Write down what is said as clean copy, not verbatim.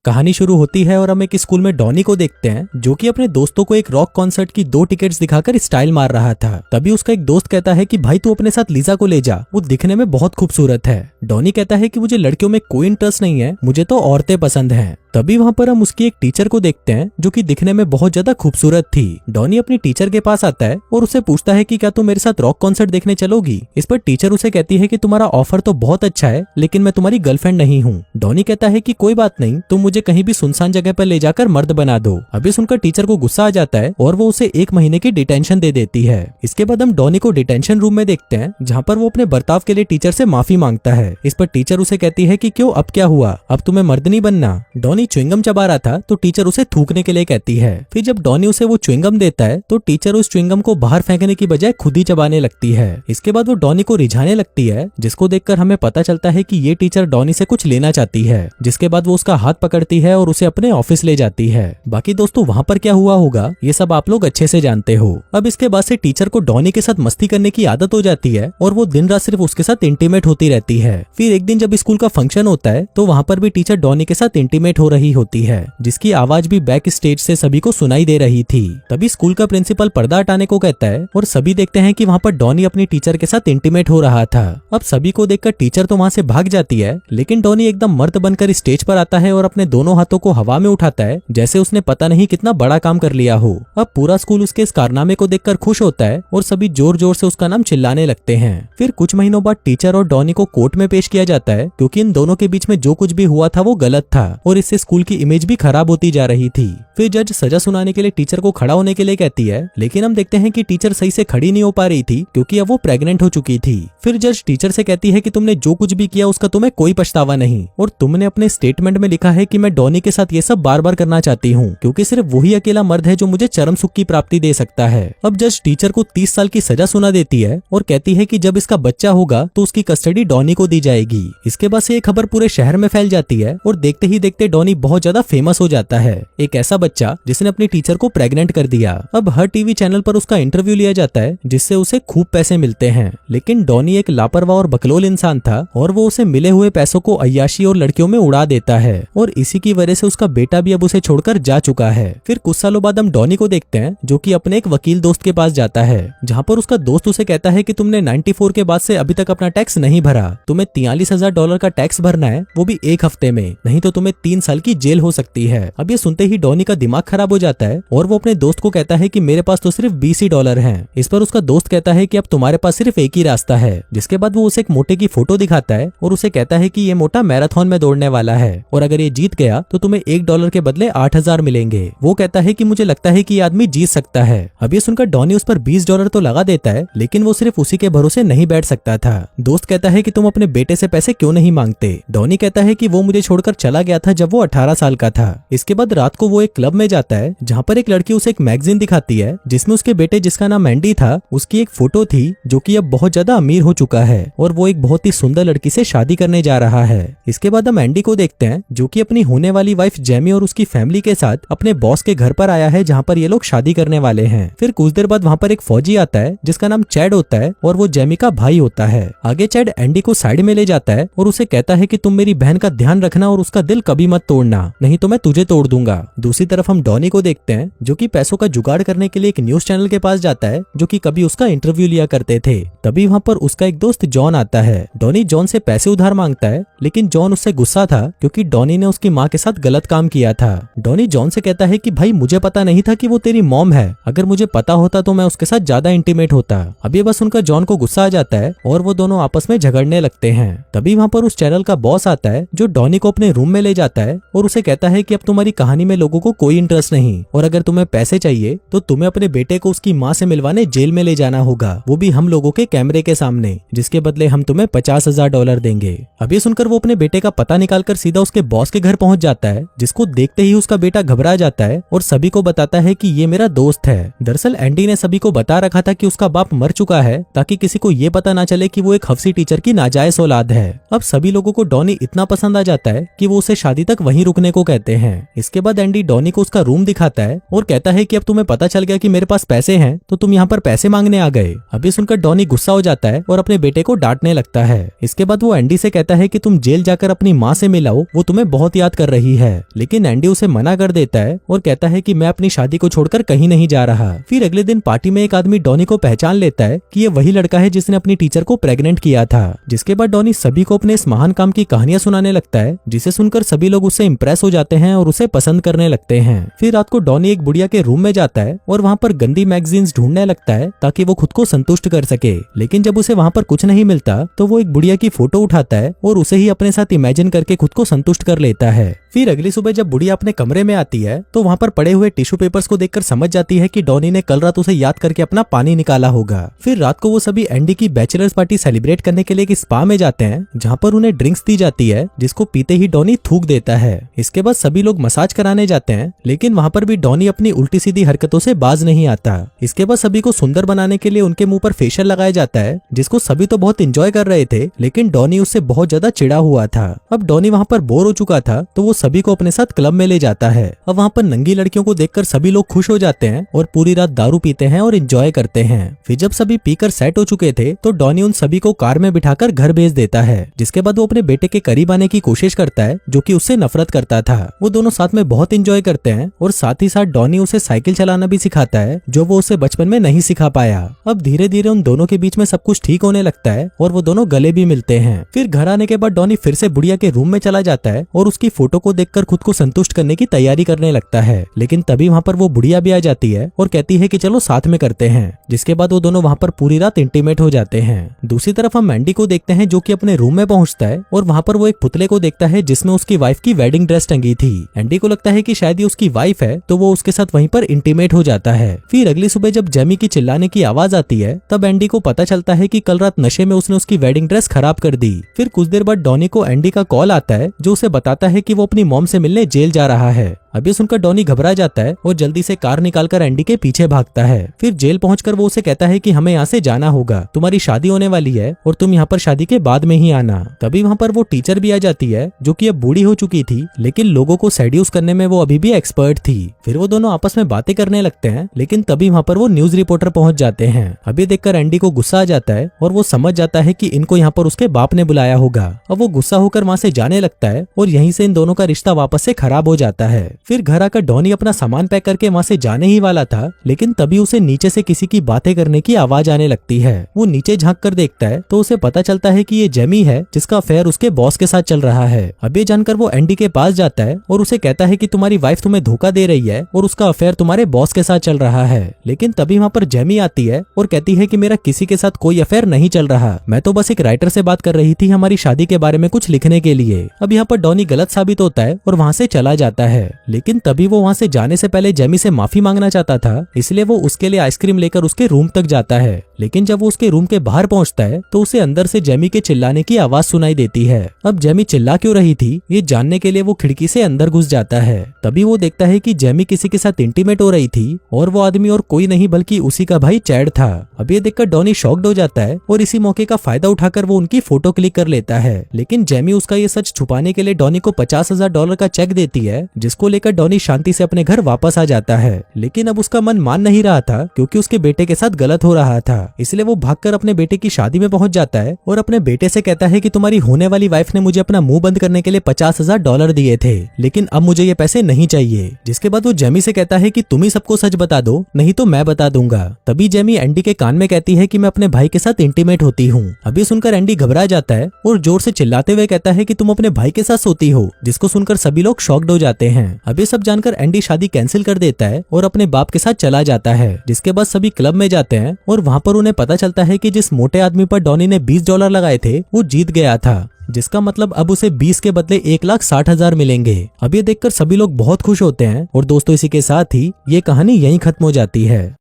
कहानी शुरू होती है और हम एक स्कूल में डॉनी को देखते हैं जो कि अपने दोस्तों को एक रॉक कॉन्सर्ट की 2 टिकट्स दिखाकर स्टाइल मार रहा था। तभी उसका एक दोस्त कहता है कि भाई तू अपने साथ लीजा को ले जा, वो दिखने में बहुत खूबसूरत है। डॉनी कहता है कि मुझे लड़कियों में कोई इंटरेस्ट नहीं है, मुझे तो औरतें पसंद हैं। तभी वहाँ पर हम उसकी एक टीचर को देखते हैं जो कि दिखने में बहुत ज्यादा खूबसूरत थी। डॉनी अपनी टीचर के पास आता है और उससे पूछता है कि क्या तुम मेरे साथ रॉक कॉन्सर्ट देखने चलोगी। इस पर टीचर उसे कहती है कि तुम्हारा ऑफर तो बहुत अच्छा है, लेकिन मैं तुम्हारी गर्लफ्रेंड नहीं हूँ। डॉनी कहता है कि कोई बात नहीं, तुम मुझे कहीं भी सुनसान जगह पर ले जाकर मर्द बना दो। अभी सुनकर टीचर को गुस्सा आ जाता है और वो उसे 1 महीने की डिटेंशन दे देती है। इसके बाद हम डॉनी को डिटेंशन रूम में देखते हैं जहाँ पर वो अपने बर्ताव के लिए टीचर से माफी मांगता है। इस पर टीचर उसे कहती है कि क्यों, अब क्या हुआ, अब तुम्हें मर्द नहीं बनना। डॉनी च्युइंगम चबा रहा था तो टीचर उसे थूकने के लिए कहती है। फिर जब डॉनी उसे वो च्युइंगम देता है तो टीचर उस च्युइंगम को बाहर फेंकने की बजाय खुद ही चबाने लगती है। इसके बाद वो डॉनी को रिझाने लगती है, जिसको देखकर हमें पता चलता है कि ये टीचर डॉनी से कुछ लेना चाहती है। जिसके बाद वो उसका हाथ पकड़ती है और उसे अपने ऑफिस ले जाती है। बाकी दोस्तों वहाँ पर क्या हुआ होगा ये सब आप लोग अच्छे से जानते हो। अब इसके बाद से टीचर को डॉनी के साथ मस्ती करने की आदत हो जाती है और वो दिन रात सिर्फ उसके साथ इंटीमेट होती रहती है। फिर एक दिन जब स्कूल का फंक्शन होता है तो वहाँ पर भी टीचर डॉनी के साथ इंटीमेट हो रही होती है, जिसकी आवाज भी बैक स्टेज से सभी को सुनाई दे रही थी। तभी स्कूल का प्रिंसिपल पर्दा हटाने को कहता है और सभी देखते हैं कि वहाँ पर डॉनी अपनी टीचर के साथ इंटीमेट हो रहा था। अब सभी को देखकर टीचर तो वहाँ से भाग जाती है, लेकिन डॉनी एकदम मर्द बनकर स्टेज पर आता है और अपने दोनों हाथों को हवा में उठाता है जैसे उसने पता नहीं कितना बड़ा काम कर लिया हो। अब पूरा स्कूल उसके इस कारनामे को देखकर खुश होता है और सभी जोर जोर से उसका नाम चिल्लाने लगते हैं। फिर कुछ महीनों बाद टीचर और डॉनी को कोर्ट में पेश किया जाता है क्योंकि इन दोनों के बीच में जो कुछ भी हुआ था वो गलत था और इससे स्कूल की इमेज भी खराब होती जा रही थी। फिर जज सजा सुनाने के लिए टीचर को खड़ा होने के लिए कहती है, लेकिन हम देखते हैं कि टीचर सही से खड़ी नहीं हो पा रही थी क्योंकि अब वो प्रेग्नेंट हो चुकी थी। फिर जज टीचर से कहती है कि तुमने जो कुछ भी किया उसका तुम्हें कोई पछतावा नहीं और तुमने अपने स्टेटमेंट में लिखा है कि मैं डॉनी के साथ ये सब बार बार करना चाहती हूँ क्योंकि सिर्फ वही अकेला मर्द है जो मुझे चरम सुख की प्राप्ति दे सकता है। अब जज टीचर को 30 साल की सजा सुना देती है और कहती है कि जब इसका बच्चा होगा तो उसकी कस्टडी डॉनी को दी जाएगी। इसके बाद से ये खबर पूरे शहर में फैल जाती है और देखते ही देखते डॉनी बहुत ज्यादा फेमस हो जाता है, एक ऐसा बच्चा जिसने अपनी टीचर को प्रेग्नेंट कर दिया। अब हर टीवी चैनल पर उसका इंटरव्यू लिया जाता है जिससे उसे खूब पैसे मिलते हैं, लेकिन डॉनी एक लापरवाह और बकलोल इंसान था और वो उसे मिले हुए पैसों को अय्याशी और लड़कियों में उड़ा देता है और इसी की वजह से उसका बेटा भी अब उसे छोड़कर जा चुका है। फिर कुछ सालों बाद हम डॉनी को देखते हैं जो कि अपने एक वकील दोस्त के पास जाता है, जहाँ पर उसका दोस्त उसे कहता है कि तुमने 94 के बाद से अभी तक अपना टैक्स नहीं भरा, तुम्हें $43,000 का टैक्स भरना है, वो भी 1 हफ्ते में, नहीं तो तुम्हें 3 साल की जेल हो सकती है। अब ये सुनते ही डॉनी का दिमाग खराब हो जाता है और वो अपने दोस्त को कहता है कि मेरे पास तो सिर्फ $20 हैं। इस पर उसका दोस्त कहता है कि अब तुम्हारे पास सिर्फ एक ही रास्ता है। जिसके बाद वो उसे एक मोटे की फोटो दिखाता है और उसे कहता है कि ये मोटा मैराथन में दौड़ने वाला है और अगर ये जीत गया तो तुम्हें $1 के बदले 8,000 मिलेंगे। वो कहता है कि मुझे लगता है कि ये आदमी जीत सकता है। अब ये सुनकर डॉनी उस पर $20 तो लगा देता है, लेकिन वो सिर्फ उसी के भरोसे नहीं बैठ सकता था। दोस्त कहता है कि तुम अपने बेटे से पैसे क्यों नहीं मांगते। डॉनी कहता है कि वो मुझे छोड़कर चला गया था जब वो 18 साल का था। इसके बाद रात को वो एक क्लब में जाता है जहाँ पर एक लड़की उसे एक मैगजीन दिखाती है जिसमें उसके बेटे जिसका नाम एंडी था उसकी एक फोटो थी जो कि अब बहुत ज्यादा अमीर हो चुका है और वो एक बहुत ही सुंदर लड़की से शादी करने जा रहा है। इसके बाद हम एंडी को देखते हैं जो कि अपनी होने वाली वाइफ जेमी और उसकी फैमिली के साथ अपने बॉस के घर पर आया है जहाँ पर ये लोग शादी करने वाले हैं। फिर कुछ देर बाद वहाँ पर एक फौजी आता है जिसका नाम चैड होता है और वो जेमी का भाई होता है। आगे चैड एंडी को साइड में ले जाता है और उसे कहता है कि तुम मेरी बहन का ध्यान रखना और उसका दिल कभी मत तोड़ना, नहीं तो मैं तुझे तोड़ दूंगा। दूसरी तरफ हम डॉनी को देखते हैं जो कि पैसों का जुगाड़ करने के लिए एक न्यूज चैनल के पास जाता है जो कि कभी उसका इंटरव्यू लिया करते थे। तभी वहाँ पर उसका एक दोस्त जॉन आता है। डॉनी जॉन से पैसे उधार मांगता है, लेकिन जॉन उससे गुस्सा था क्योंकि डॉनी ने उसकी माँ के साथ गलत काम किया था। डॉनी जॉन से कहता है कि भाई मुझे पता नहीं था कि वो तेरी मॉम है, अगर मुझे पता होता तो मैं उसके साथ ज्यादा इंटीमेट होता। अब ये बस उनका जॉन को गुस्सा आ जाता है और वो दोनों आपस में झगड़ने लगते हैं। तभी वहाँ पर उस चैनल का बॉस आता है जो डॉनी को अपने रूम में ले जाता है और उसे कहता है कि अब तुम्हारी कहानी में लोगों को कोई इंटरेस्ट नहीं और अगर तुम्हें पैसे चाहिए तो तुम्हें अपने बेटे को उसकी माँ से मिलवाने जेल में ले जाना होगा, वो भी हम लोगों के कैमरे के सामने, जिसके बदले हम तुम्हें $50,000 देंगे। अब ये सुनकर वो अपने बेटे का पता निकालकर सीधा उसके बॉस के घर पहुंच जाता है, जिसको देखते ही उसका बेटा घबरा जाता है और सभी को बताता है कि ये मेरा दोस्त है। दरअसल एंडी ने सभी को बता रखा था कि उसका बाप मर चुका है ताकि किसी को ये पता ना चले कि वो एक हफ्सी टीचर की नाजायज औलाद है। अब सभी लोगों को डॉनी इतना पसंद आ जाता है कि वो उसे शादी तक वहीं वहीं रुकने को कहते हैं। इसके बाद एंडी डॉनी को उसका रूम दिखाता है और कहता है कि अब तुम्हें पता चल गया कि मेरे पास पैसे हैं तो तुम यहाँ पर पैसे मांगने आ गए। अभी सुनकर डॉनी गुस्सा हो जाता है और अपने बेटे को डांटने लगता है। इसके बाद वो एंडी से कहता है कि तुम जेल जाकर अपनी माँ से मिलाओ, वो तुम्हें बहुत याद कर रही है। लेकिन एंडी उसे मना कर देता है और कहता है कि मैं अपनी शादी को छोड़कर कहीं नहीं जा रहा। फिर अगले दिन पार्टी में एक आदमी डॉनी को पहचान लेता है कि ये वही लड़का है जिसने अपनी टीचर को प्रेग्नेंट किया था। जिसके बाद डॉनी सभी को अपने इस महान काम की कहानियां सुनाने लगता है, जिसे सुनकर सभी लोग उससे इंप्रेस हो जाते हैं और उसे पसंद करने लगते हैं। फिर रात को डॉनी एक बुढ़िया के रूम में जाता है और वहाँ पर गंदी मैगजीन्स ढूंढने लगता है ताकि वो खुद को संतुष्ट कर सके। लेकिन जब उसे वहाँ पर कुछ नहीं मिलता तो वो एक बुढ़िया की फोटो उठाता है और उसे ही अपने साथ इमेजिन करके खुद को संतुष्ट कर लेता है। फिर अगली सुबह जब बुढ़िया अपने कमरे में आती है तो वहाँ पर पड़े हुए टिश्यू पेपर्स को देखकर समझ जाती है कि डॉनी ने कल रात उसे याद करके अपना पानी निकाला होगा। फिर रात को वो सभी एंडी की बैचलर्स पार्टी सेलिब्रेट करने के लिए एक स्पा में जाते हैं, जहाँ पर उन्हें ड्रिंक्स दी जाती है जिसको पीते ही डॉनी थूक देता है। इसके बाद सभी लोग मसाज कराने जाते हैं, लेकिन वहाँ पर भी डॉनी अपनी उल्टी सीधी हरकतों से बाज नहीं आता। इसके बाद सभी को सुंदर बनाने के लिए उनके मुंह पर फेशियल लगाया जाता है, जिसको सभी तो बहुत एंजॉय कर रहे थे, लेकिन डॉनी उससे बहुत ज्यादा चिढ़ा हुआ था। अब डॉनी वहाँ पर बोर हो चुका था तो वो सभी को अपने साथ क्लब में ले जाता है। अब वहाँ पर नंगी लड़कियों को देखकर सभी लोग खुश हो जाते हैं और पूरी रात दारू पीते हैं और एंजॉय करते हैं। फिर जब सभी पीकर सेट हो चुके थे तो डॉनी उन सभी को कार में बिठाकर घर भेज देता है। जिसके बाद वो अपने बेटे के करीब आने की कोशिश करता है, जो कि उससे नफरत करता था। वो दोनों साथ में बहुत एंजॉय करते हैं और साथ ही साथ डॉनी उसे साइकिल चलाना भी सिखाता है, जो वो उसे बचपन में नहीं सिखा पाया। अब धीरे धीरे उन दोनों के बीच में सब कुछ ठीक होने लगता है और वो दोनों गले भी मिलते हैं। फिर घर आने के बाद डॉनी फिर से बुढ़िया के रूम में चला जाता है और उसकी फोटो को देखकर खुद को संतुष्ट करने की तैयारी करने लगता है। लेकिन तभी वहाँ पर वो बुढ़िया भी आ जाती है और कहती है कि चलो साथ में करते हैं। जिसके बाद वो दोनों वहाँ पर पूरी रात इंटीमेट हो जाते हैं। दूसरी तरफ हम मैंडी को देखते हैं, जो कि अपने रूम में पहुंचता है और वहाँ पर वो एक पुतले को देखता है जिसमें उसकी वाइफ की वेडिंग ड्रेस टंगी थी। एंडी को लगता है कि शायद ये उसकी वाइफ है, तो वो उसके साथ वहीं पर इंटीमेट हो जाता है। फिर अगली सुबह जब जेमी की चिल्लाने की आवाज आती है तब एंडी को पता चलता है कि कल रात नशे में उसने उसकी वेडिंग ड्रेस खराब कर दी। फिर कुछ देर बाद डॉनी को एंडी का कॉल आता है, जो उसे बताता है कि वो अपनी मॉम से मिलने जेल जा रहा है। अब ये सुनकर डॉनी घबरा जाता है और जल्दी से कार निकालकर एंडी के पीछे भागता है। फिर जेल पहुंचकर वो उसे कहता है कि हमें यहाँ से जाना होगा, तुम्हारी शादी होने वाली है और तुम यहाँ पर शादी के बाद में ही आना। तभी वहाँ पर वो टीचर भी आ जाती है, जो कि अब बूढ़ी हो चुकी थी, लेकिन लोगों को सेड्यूस करने में वो अभी भी एक्सपर्ट थी। फिर वो दोनों आपस में बातें करने लगते हैं, लेकिन तभी वहाँ पर वो न्यूज रिपोर्टर पहुंच जाते हैं। अभी देखकर एंडी को गुस्सा आ जाता है और वो समझ जाता है कि इनको यहाँ पर उसके बाप ने बुलाया होगा। अब वो गुस्सा होकर वहाँ से जाने लगता है और यहीं से इन दोनों का रिश्ता वापस से खराब हो जाता है। फिर घर आकर डॉनी अपना सामान पैक करके वहाँ से जाने ही वाला था, लेकिन तभी उसे नीचे से किसी की बातें करने की आवाज आने लगती है। वो नीचे झांक कर देखता है तो उसे पता चलता है कि ये जेमी है, जिसका अफेयर उसके बॉस के साथ चल रहा है। अब ये जानकर वो एंडी के पास जाता है और उसे कहता है कि तुम्हारी वाइफ तुम्हें धोखा दे रही है और उसका अफेयर तुम्हारे बॉस के साथ चल रहा है। लेकिन तभी वहाँ पर जेमी आती है और कहती है कि मेरा किसी के साथ कोई अफेयर नहीं चल रहा, मैं तो बस एक राइटर से बात कर रही थी हमारी शादी के बारे में कुछ लिखने के लिए। अब यहाँ पर डॉनी गलत साबित होता है और वहाँ से चला जाता है। लेकिन तभी वो वहाँ से जाने से पहले जेमी से माफी मांगना चाहता था, इसलिए वो उसके लिए आइसक्रीम लेकर उसके रूम तक जाता है। लेकिन जब वो उसके रूम के बाहर पहुंचता है तो उसे अंदर से जेमी के चिल्लाने की आवाज सुनाई देती है। अब जेमी चिल्ला क्यों रही थी ये जानने के लिए वो खिड़की से अंदर घुस जाता है। तभी वो देखता है कि जेमी किसी के साथ इंटीमेट हो रही थी और वो आदमी और कोई नहीं बल्कि उसी का भाई चैड था। अब ये देखकर डॉनी शॉक्ड हो जाता है और इसी मौके का फायदा उठाकर वो उनकी फोटो क्लिक कर लेता है। लेकिन जेमी उसका ये सच छुपाने के लिए डॉनी को $50,000 का चेक देती है, जिसको लेकर डॉनी शांति से अपने घर वापस आ जाता है। लेकिन अब उसका मन मान नहीं रहा था, क्योंकि उसके बेटे के साथ गलत हो रहा था। इसलिए वो भागकर अपने बेटे की शादी में पहुंच जाता है और अपने बेटे से कहता है कि तुम्हारी होने वाली वाइफ ने मुझे अपना मुंह बंद करने के लिए $50,000 दिए थे, लेकिन अब मुझे ये पैसे नहीं चाहिए। जिसके बाद वो जेमी से कहता है कि तुम ही सबको सच बता दो, नहीं तो मैं बता दूंगा। तभी जेमी एंडी के कान में कहती है कि मैं अपने भाई के साथ इंटीमेट होती हूँ। अभी सुनकर एंडी घबरा जाता है और जोर से चिल्लाते हुए कहता है कि तुम अपने भाई के साथ सोती हो, जिसको सुनकर सभी लोग शॉक्ड हो जाते हैं। अभी सब जानकर एंडी शादी कैंसिल कर देता है और अपने बाप के साथ चला जाता है। जिसके बाद सभी क्लब में जाते हैं और वहाँ पर उन्हें पता चलता है कि जिस मोटे आदमी पर डॉनी ने $20 लगाए थे वो जीत गया था, जिसका मतलब अब उसे 20 के बदले 1,60,000 मिलेंगे। अब ये देखकर सभी लोग बहुत खुश होते हैं और दोस्तों इसी के साथ ही ये कहानी यहीं खत्म हो जाती है।